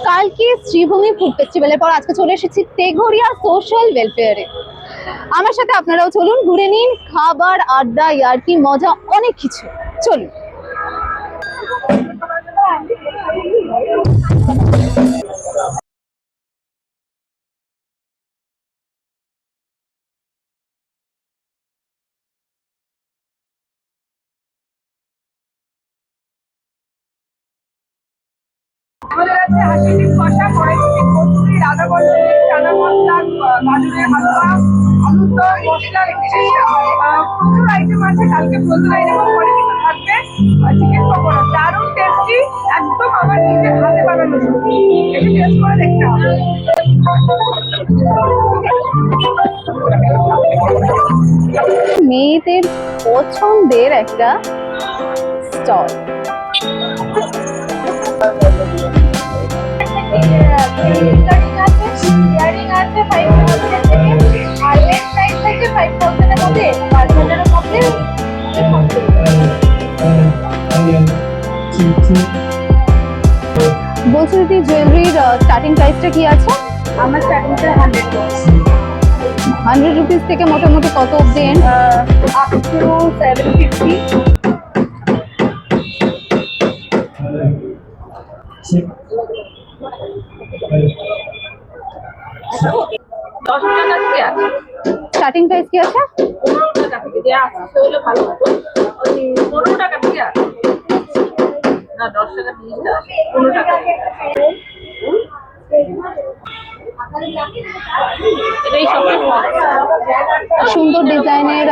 কালকে শ্রীভূমি ফুড ফেস্টিভ্যালের পর আজকে চলে এসেছি তেঘরিয়া সোশ্যাল ওয়েলফেয়ারে। আমার সাথে আপনারাও চলুন, ঘুরে নিন, খাবার, আড্ডা, ইয়ার্কি, মজা, অনেক কিছু। চলুন। আমাদের আছে হাসিটির কষা, কড়াইশুঁটি, কচুরি, রাধা বল্লভী, চানা মশলা, গাজরের হালুয়া, আলুর দম, মশলা, প্রচুর আইটেম আছে। কালকে প্রচুর আইটেম পরে কিছু থাকবে। চিকেন পকোড়া দারুণ টেস্টি, একদম আমার নিজের হাতে বানানো সবজি। একটু টেস্ট করে দেখতে হবে। মেয়েদের পছন্দের একটা স্টল। বলছি দিদি, জুয়েলারির স্টার্টিং প্রাইসটা কি আছে? আমার স্টার্টিংটা 100 রুপিস থেকে মোটামুটি কত অব্দি এন্ড? Up to 750। 10 টাকা থেকে আছে। স্টার্টিং প্রাইস কি আছে? 15 টাকা থেকে দেয়া আছে, সেগুলো ভালো হতো। ওই 15 টাকা থেকে আছে। না 10 টাকা 20 টাকা 15 টাকা। এটাই সবচেয়ে সুন্দর ডিজাইনের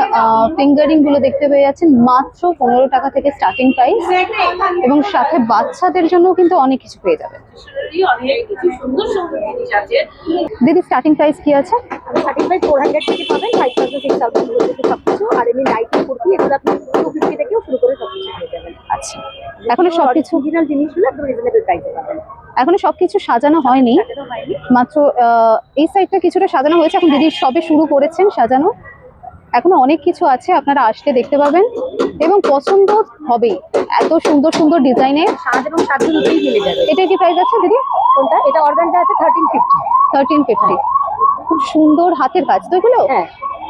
ফিঙ্গারিং গুলো দেখতে পেয়ে যাচ্ছেন, মাত্র 15 টাকা থেকে স্টার্টিং প্রাইস, এবং সাথে বাচ্চাদের জন্য কিন্তু অনেক কিছু পেয়ে যাবেন। অনেক কিছু সুন্দর সুন্দর জিনিস আছে। দিদি, স্টার্টিং প্রাইস কি আছে? স্টার্টিং প্রাইস 400 থেকে পাবেন, 5000 6000 থেকে সবকিছু। আর এমনি লাইটিং কুর্তি এগুলো আপনি 250 থেকেও শুরু করে সবকিছু পেয়ে যাবেন। আচ্ছা, এখনো সবকিছু অরিজিনাল জিনিসগুলো একদম রিজনেবল প্রাইসে পাবেন। এখনো সবকিছু সাজানো হয়নি, মাত্র এই সাইডটা কিছুটা সাজানো হয়েছে। এখন দিদি সবে শুরু করেছেন সাজানো, এখনো অনেক কিছু আছে, আপনারা আসলে দেখতে পাবেন এবং পছন্দ হবেই। এত সুন্দর সুন্দর ডিজাইনের সাজ এবং সাজের উপরেই মিলে যাবে। এটা কি প্রাইস আছে দিদি? কোনটা? এটা অর্গানজা আছে 1350। 1350। খুব সুন্দর হাতের কাজ তো এগুলো। হ্যাঁ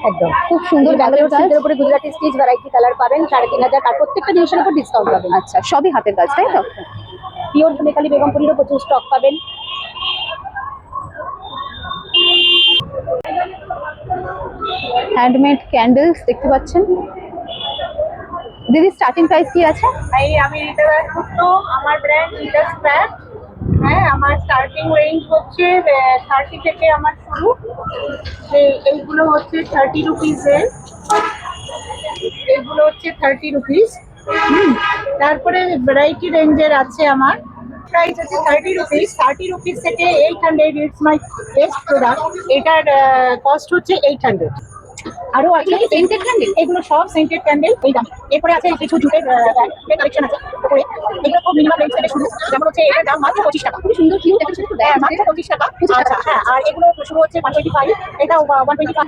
একদম খুব সুন্দর ব্যাঙ্গালোর কাজ। সিল্কের উপরে গুজরাটি স্টিচ ভ্যারাইটি কালার পাবেন 3500। আর প্রত্যেকটা জিনিসের উপর ডিসকাউন্ট পাবেন। আচ্ছা, সবই হাতের কাজ তাই তো? পিওর ধনেখালি বেগমপুরিরও প্রচুর স্টক পাবেন। হ্যান্ডমেড ক্যান্ডেলস দেখতে পাচ্ছেন। দিদি, স্টার্টিং প্রাইস কি আছে? আমি রিটার করতো আমার ব্র্যান্ড রিটার স্ক্র্যাপ। হ্যাঁ, আমার স্টার্টিং রেঞ্জ হচ্ছে 30 থেকে আমার শুরু। এইগুলো হচ্ছে 30 রুপিসের, এগুলো হচ্ছে 30 রুপিস। তারপরে ভ্যারাইটি রেঞ্জের আছে আমার। প্রাইস হচ্ছে 30 রুপিস। 30 রুপিস থেকে 800। It's my best product. এটার কস্ট হচ্ছে 800। আরো আছে সেন্টেড ক্যান্ডেল, এগুলো সব সেন্টেড ক্যান্ডেল এই দাম। এরপরে আছে কিছু জুটের কালেকশন আছে উপরে। এগুলো খুব মিনিমাম রেঞ্জ থেকে শুরু, যেমন হচ্ছে এটার দাম মাত্র 25 টাকা। খুব সুন্দর কিউট একটা ছোট দেয়, মাত্র 25 টাকা। আচ্ছা হ্যাঁ, আর এগুলো শুরু হচ্ছে 125, এটা 125।